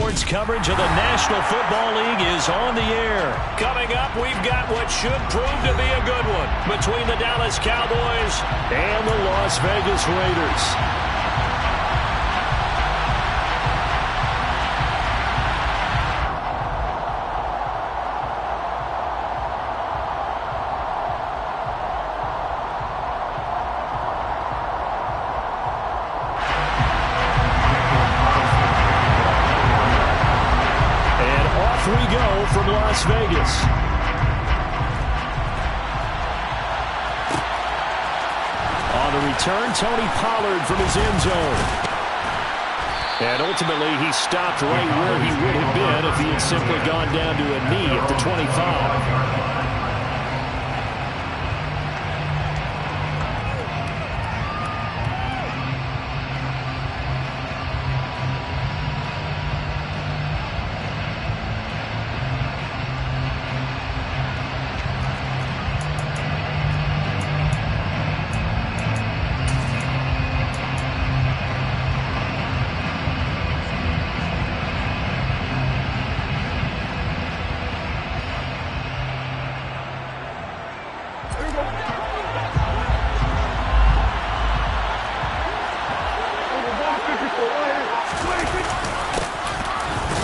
Sports coverage of the National Football League is on the air. Coming up, we've got what should prove to be a good one between the Dallas Cowboys and the Las Vegas Raiders. From Las Vegas. On the return, Tony Pollard from his end zone. And ultimately, he stopped right where he would have been if he had simply gone down to a knee at the 25.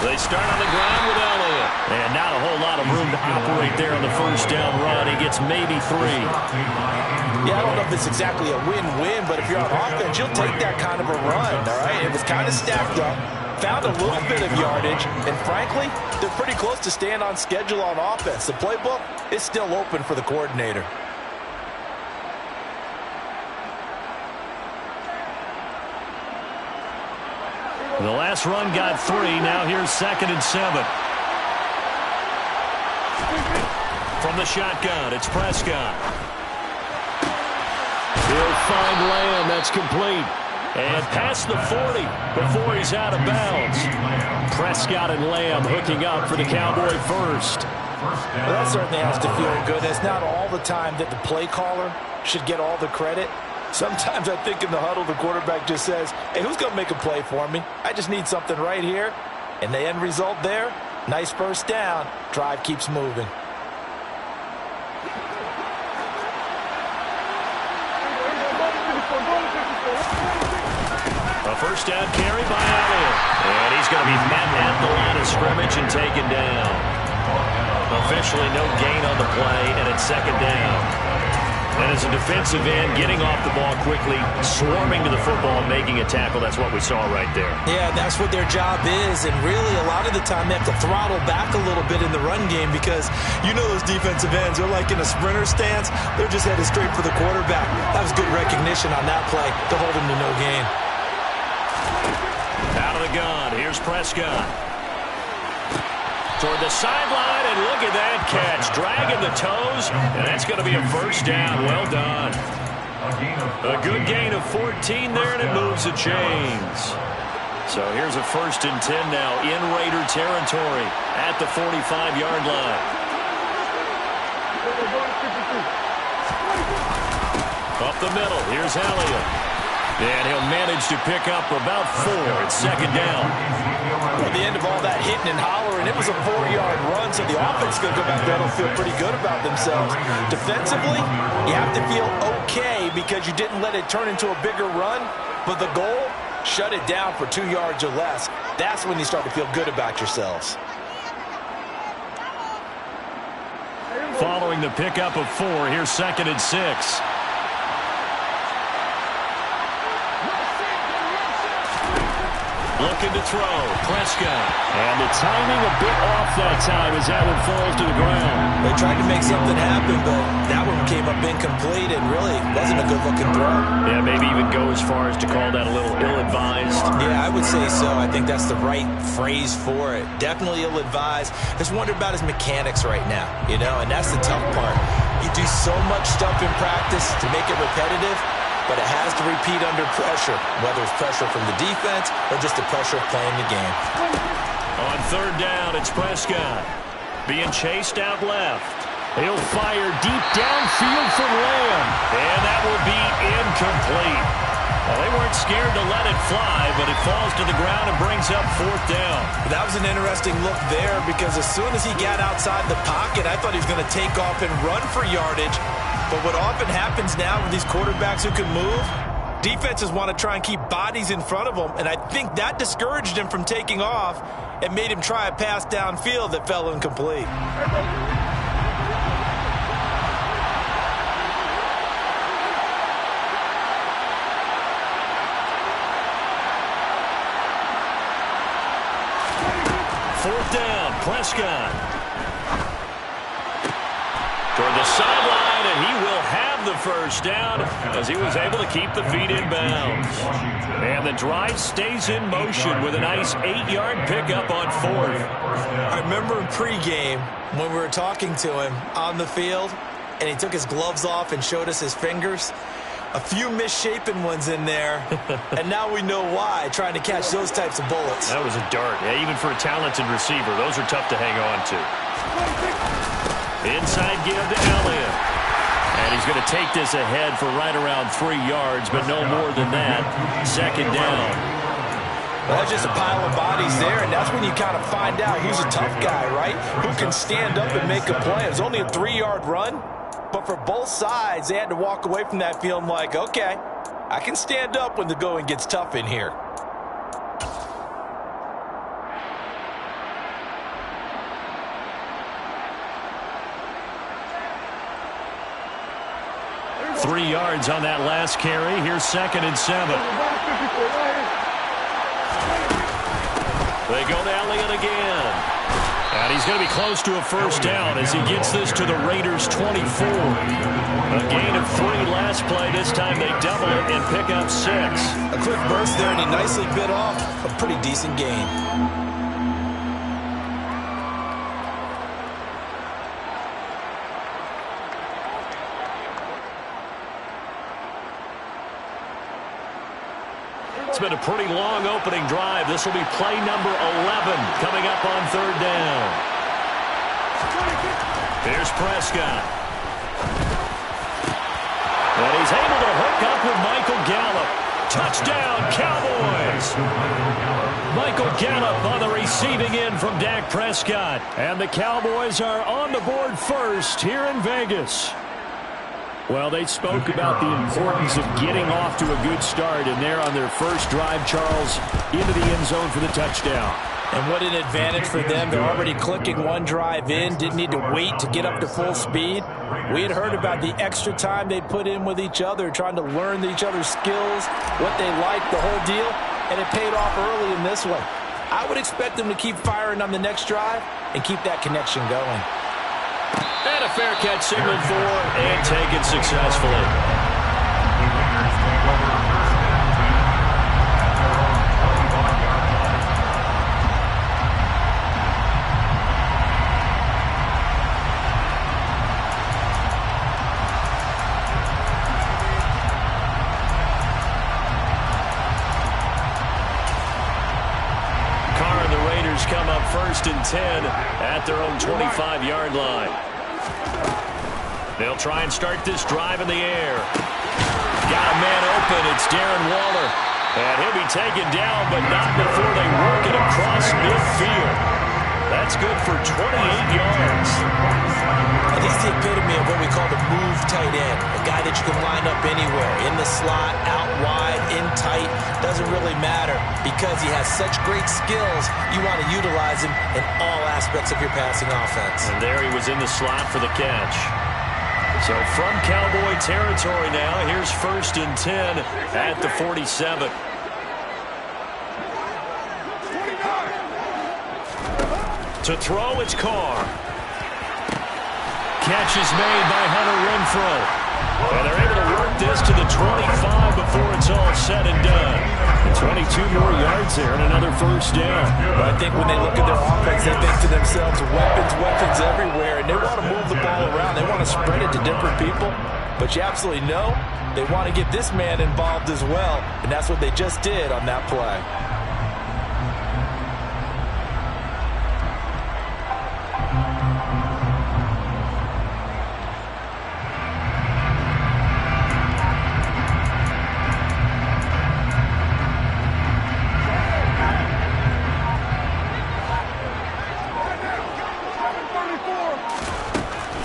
They start on the ground with Elliott. And not a whole lot of room to operate there on the first down run. He gets maybe 3. Yeah, I don't know if it's exactly a win-win, but if you're on offense, you'll take that kind of a run, all right? It was kind of stacked up, found a little bit of yardage, and frankly, they're pretty close to staying on schedule on offense. The playbook is still open for the coordinator. The last run got 3. Now here's 2nd and 7. From the shotgun, it's Prescott. He'll find Lamb. That's complete. And past the 40 before he's out of bounds. Prescott and Lamb hooking up for the Cowboy first. Well, that certainly has to feel good. It's not all the time that the play caller should get all the credit. Sometimes I think in the huddle, the quarterback just says, hey, who's going to make a play for me? I just need something right here. And the end result there, nice first down. Drive keeps moving. A first down carry by Elliott. And he's going to be met at the line of scrimmage and taken down. Officially no gain on the play, and it's 2nd down. And as a defensive end, getting off the ball quickly, swarming to the football, making a tackle, that's what we saw right there. Yeah, that's what their job is, and really a lot of the time they have to throttle back a little bit in the run game because you know those defensive ends, they're like in a sprinter stance. They're just headed straight for the quarterback. That was good recognition on that play to hold him to no gain. Out of the gun, here's Prescott. Toward the sideline, and look at that catch. Dragging the toes, and that's going to be a first down. Well done. A good gain of 14 there, and it moves the chains. So here's a 1st and 10 now in Raider territory at the 45-yard line. Up the middle, here's Elliott. And he'll manage to pick up about 4. It's 2nd down. At the end of all that hitting and hollering, it was a 4-yard run, so the offense is going to go back there and feel pretty good about themselves. Defensively, you have to feel okay because you didn't let it turn into a bigger run, but the goal, shut it down for 2 yards or less. That's when you start to feel good about yourselves. Following the pickup of 4, here's 2nd and 6. Looking to throw, Prescott. And the timing a bit off that time as that one falls to the ground. They tried to make something happen, but that one came up incomplete and really wasn't a good-looking throw. Yeah, maybe even go as far as to call that a little ill-advised. Yeah, I would say so. I think that's the right phrase for it. Definitely ill-advised. Just wonder about his mechanics right now, you know, and that's the tough part. You do so much stuff in practice to make it repetitive, but it has to repeat under pressure, whether it's pressure from the defense or just the pressure of playing the game. On 3rd down, it's Prescott. Being chased out left. He'll fire deep downfield for Lamb. And that will be incomplete. Well, they weren't scared to let it fly, but it falls to the ground and brings up 4th down. That was an interesting look there because as soon as he got outside the pocket, I thought he was going to take off and run for yardage. But what often happens now with these quarterbacks who can move, defenses want to try and keep bodies in front of them, and I think that discouraged him from taking off and made him try a pass downfield that fell incomplete. Fourth down, Prescott. Toward the sideline, and he will have the first down as he was able to keep the feet in bounds. And the drive stays in motion with a nice 8-yard pickup on 4th. I remember in pregame when we were talking to him on the field, and he took his gloves off and showed us his fingers. A few misshapen ones in there, and now we know why, trying to catch those types of bullets. That was a dart. Yeah, even for a talented receiver, those are tough to hang on to. Inside give to Elliott. And he's going to take this ahead for right around 3 yards, but no more than that. 2nd down. Well, that's just a pile of bodies there, and that's when you kind of find out who's a tough guy, right? Who can stand up and make a play. It was only a 3-yard run. But for both sides, they had to walk away from that feeling like, okay, I can stand up when the going gets tough in here. Three yards on that last carry. Here's 2nd and 7. They go to Elliott again. And he's going to be close to a first down as he gets this to the Raiders' 24. A gain of 3 last play. This time they double it and pick up 6. A quick burst there, and he nicely bit off a pretty decent gain. It's been a pretty long opening drive. This will be play number 11 coming up on 3rd down. Here's Prescott. And he's able to hook up with Michael Gallup. Touchdown, Cowboys! Michael Gallup on the receiving end from Dak Prescott. And the Cowboys are on the board first here in Vegas. Well, they spoke about the importance of getting off to a good start, and they're on their first drive, Charles, into the end zone for the touchdown. And what an advantage for them. They're already clicking one drive in, didn't need to wait to get up to full speed. We had heard about the extra time they put in with each other, trying to learn each other's skills, what they like, the whole deal, and it paid off early in this one. I would expect them to keep firing on the next drive and keep that connection going. And a fair catch signaled for and taken successfully. Come up 1st and 10 at their own 25-yard line. They'll try and start this drive in the air. Got a man open. It's Darren Waller. And he'll be taken down, but not before they work it across midfield. That's good for 28 yards. And he's the epitome of what we call the move tight end. A guy that you can line up anywhere. In the slot, out wide, in tight. Doesn't really matter because he has such great skills. You want to utilize him in all aspects of your passing offense. And there he was in the slot for the catch. So from Cowboy territory now, here's 1st and 10 at the 47. To throw, it's Carr. Catch is made by Hunter Renfrow. And they're able to work this to the 25 before it's all said and done. And 22 more yards there and another first down. But I think when they look at their offense, they think to themselves, weapons everywhere. And they want to move the ball around. They want to spread it to different people. But you absolutely know they want to get this man involved as well. And that's what they just did on that play.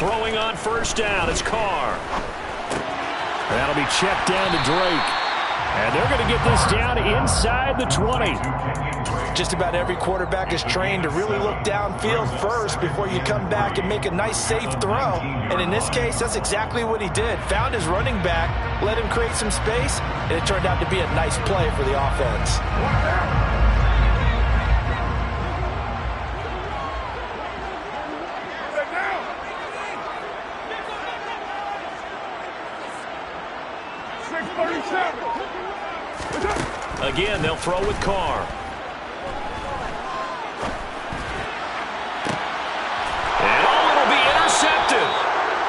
Throwing on first down, it's Carr. That'll be checked down to Drake. And they're going to get this down inside the 20. Just about every quarterback is trained to really look downfield first before you come back and make a nice, safe throw. And in this case, that's exactly what he did. Found his running back, let him create some space, and it turned out to be a nice play for the offense. Again, they'll throw with Carr. And it'll be intercepted.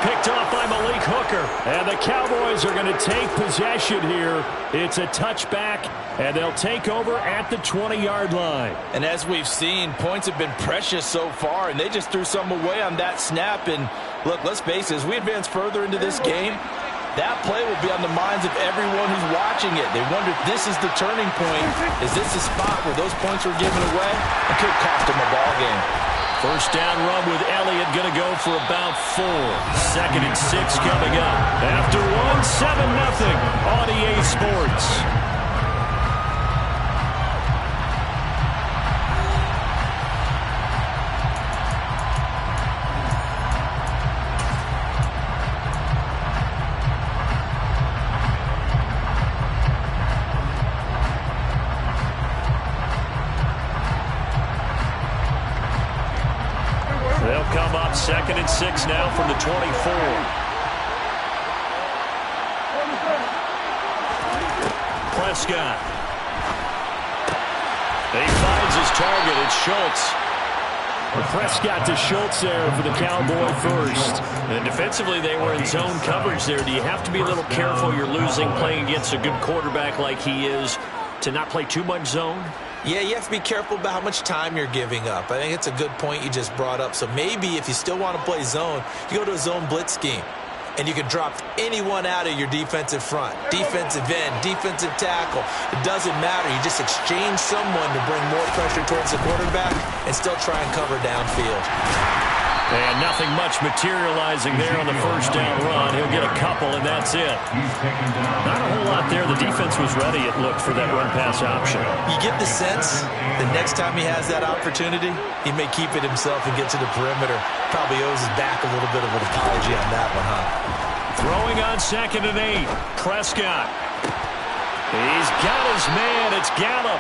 Picked off by Malik Hooker. And the Cowboys are going to take possession here. It's a touchback, and they'll take over at the 20-yard line. And as we've seen, points have been precious so far, and they just threw some away on that snap. And look, let's face it, as we advance further into this game, that play will be on the minds of everyone who's watching it. They wonder if this is the turning point. Is this the spot where those points were given away? It could cost them a ball game. First down run with Elliott, going to go for about 4. 2nd and 6 coming up. After 7-0 on EA Sports. They'll come up 2nd and 6 now from the 24. Prescott. He finds his target. It's Schultz. Prescott to Schultz there for the Cowboy first. And defensively, they were in zone coverage there. Do you have to be a little careful? You're losing playing against a good quarterback like he is to not play too much zone? Yeah, you have to be careful about how much time you're giving up. I think it's a good point you just brought up. So maybe if you still want to play zone, you go to a zone blitz scheme. And you can drop anyone out of your defensive front. Defensive end, defensive tackle. It doesn't matter. You just exchange someone to bring more pressure towards the quarterback and still try and cover downfield. And nothing much materializing there on the first down run. He'll get a couple, and that's it. Not a whole lot there. The defense was ready, it looked, for that run-pass option. You get the sense the next time he has that opportunity, he may keep it himself and get to the perimeter. Probably owes his back a little bit of an apology on that one, huh? Throwing on 2nd and 8. Prescott. He's got his man. It's Gallup.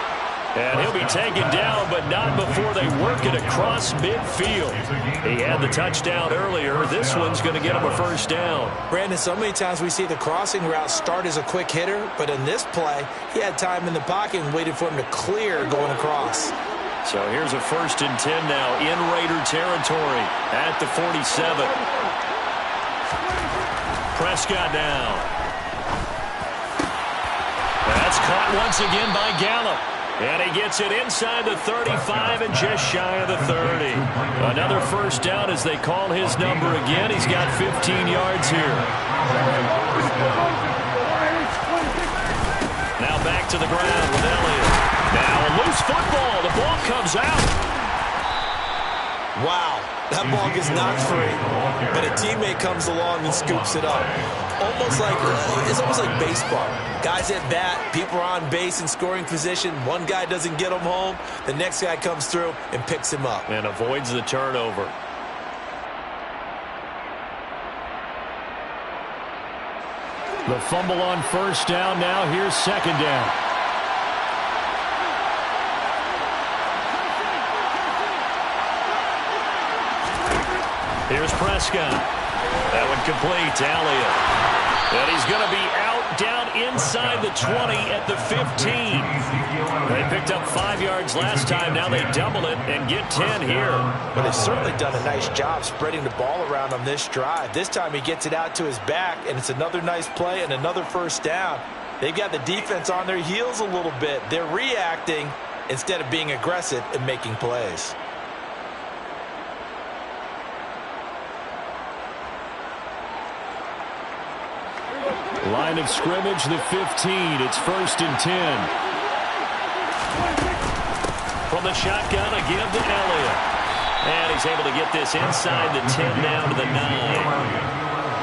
And he'll be taken down, but not before they work it across midfield. He had the touchdown earlier. This one's going to get him a first down. Brandon, so many times we see the crossing route start as a quick hitter, but in this play, he had time in the pocket and waited for him to clear going across. So here's a 1st and 10 now in Raider territory at the 47. Prescott now. That's caught once again by Gallup. And he gets it inside the 35 and just shy of the 30. Another first down as they call his number again. He's got 15 yards here. Now back to the ground with Elliott. Now a loose football. The ball comes out. Wow, that ball gets knocked free, but a teammate comes along and scoops it up. It's almost like baseball. Guys at bat, people are on base in scoring position. One guy doesn't get him home. The next guy comes through and picks him up. And avoids the turnover. The fumble on first down. Now here's 2nd down. Here's Prescott. That one complete to Elliott. And he's going to be out down inside the 20 at the 15. They picked up 5 yards last time. Now they double it and get 10 here. But they've certainly done a nice job spreading the ball around on this drive. This time he gets it out to his back, and it's another nice play and another first down. They've got the defense on their heels a little bit. They're reacting instead of being aggressive and making plays. Line of scrimmage, the 15. It's 1st and 10. From the shotgun, a give to Elliott. And he's able to get this inside the 10 down to the 9.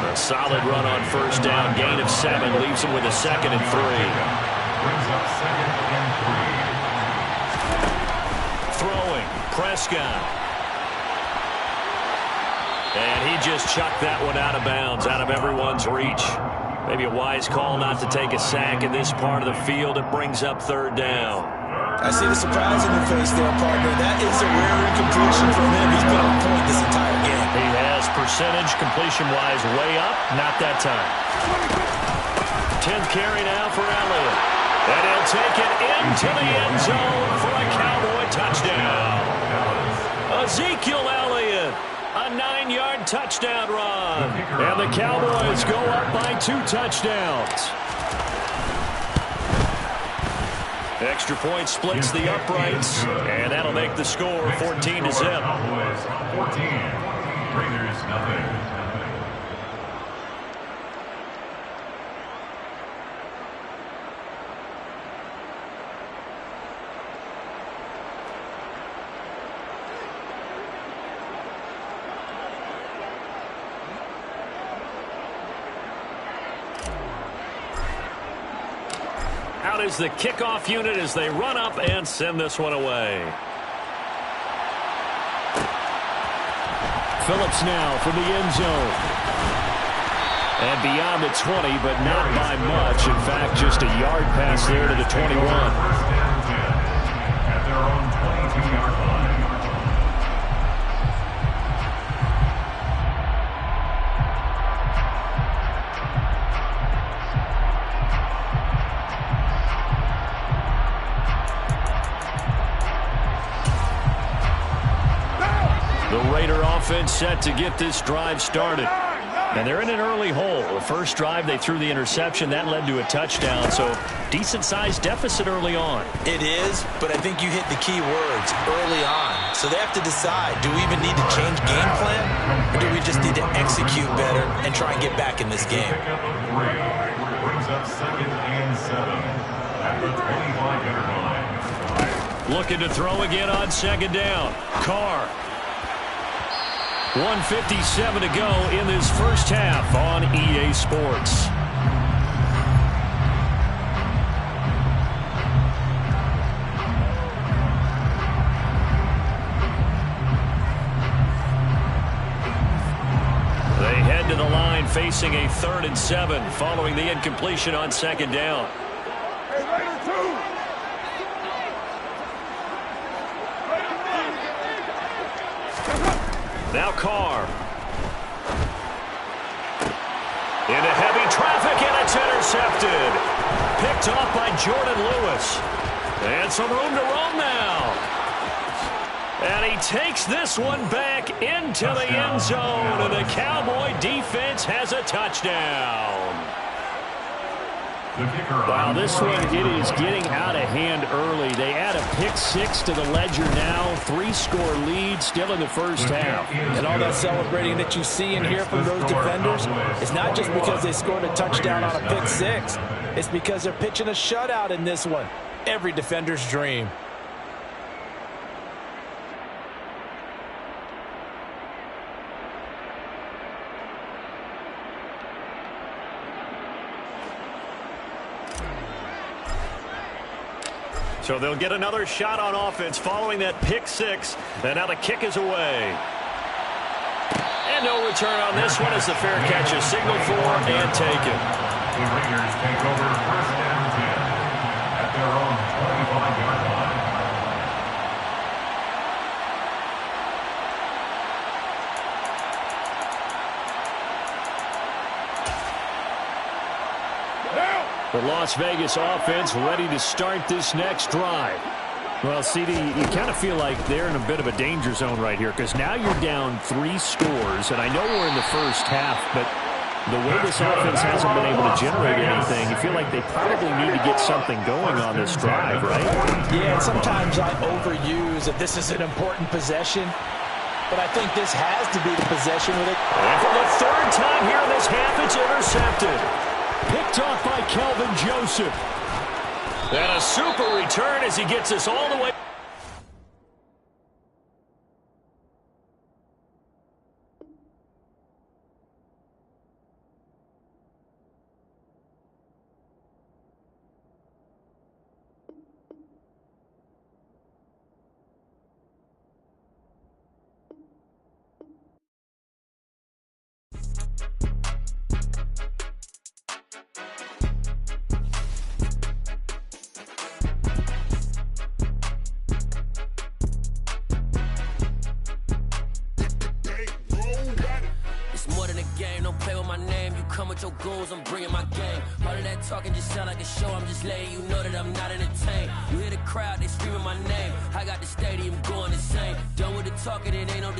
A solid run on first down. Gain of 7 leaves him with a 2nd and 3. Brings up 2nd and 3. Throwing. Prescott. And he just chucked that one out of bounds, out of everyone's reach. Maybe a wise call not to take a sack in this part of the field. It brings up 3rd down. I see the surprise in your face there, partner. That is a rare incompletion from him. He's been on point this entire game. He has percentage completion-wise way up. Not that time. 10th carry now for Elliott. And he'll take it into the end zone for a Cowboy touchdown. Ezekiel Elliott, a 9-yard touchdown run. And the Cowboys go up by 2 touchdowns. Extra point splits the uprights, and that'll make the score 14-0. Cowboys 14, Raiders nothing. Out is the kickoff unit as they run up and send this one away. Phillips now from the end zone. And beyond the 20, but not by much. In fact, just a yard pass there to the 21. First and 10 at their own 22-yard line. The Raider offense set to get this drive started. And they're in an early hole. The first drive, they threw the interception. That led to a touchdown. So decent-sized deficit early on. It is, but I think you hit the key words, early on. So they have to decide, do we even need to change game plan? Or do we just need to execute better and try and get back in this game? Pickup of 3 brings up 2nd and 7 at the 25-yard line. Looking to throw again on 2nd down. Carr. 1:57 to go in this first half on EA Sports. They head to the line facing a 3rd and 7 following the incompletion on 2nd down. Now Carr. Into heavy traffic, and it's intercepted. Picked off by Jordan Lewis. And some room to roam now. And he takes this one back into the end zone. And the Cowboy defense has a touchdown. Wow, this one, it is getting out of hand early. They add a pick 6 to the ledger now. 3-score lead still in the first half. And all that celebrating that you see and hear from those defenders, it's not just because they scored a touchdown on a pick 6. It's because they're pitching a shutout in this one. Every defender's dream. So they'll get another shot on offense following that pick 6. And now the kick is away. And no return on this one as the fair catch is signaled for and taken. The Raiders take over 1st and 10 at their own 25-yard line. The Las Vegas offense ready to start this next drive. Well, CD, you kind of feel like they're in a bit of a danger zone right here because now you're down 3 scores, and I know we're in the first half, but the way this offense hasn't been able to generate anything, you feel like they probably need to get something going on this drive, right? Yeah, and sometimes I overuse that this is an important possession, but I think this has to be the possession with it. And for the 3rd time here in this half, it's intercepted. Picked off by Kelvin Joseph. And a super return as he gets us all the way. lame, don't play with my name. You come with your goons, I'm bringing my game. All of that talking just sound like a show, I'm just letting you know that I'm not entertained. You hear the crowd, they screaming my name. I got the stadium going insane. Done with the talking, it ain't no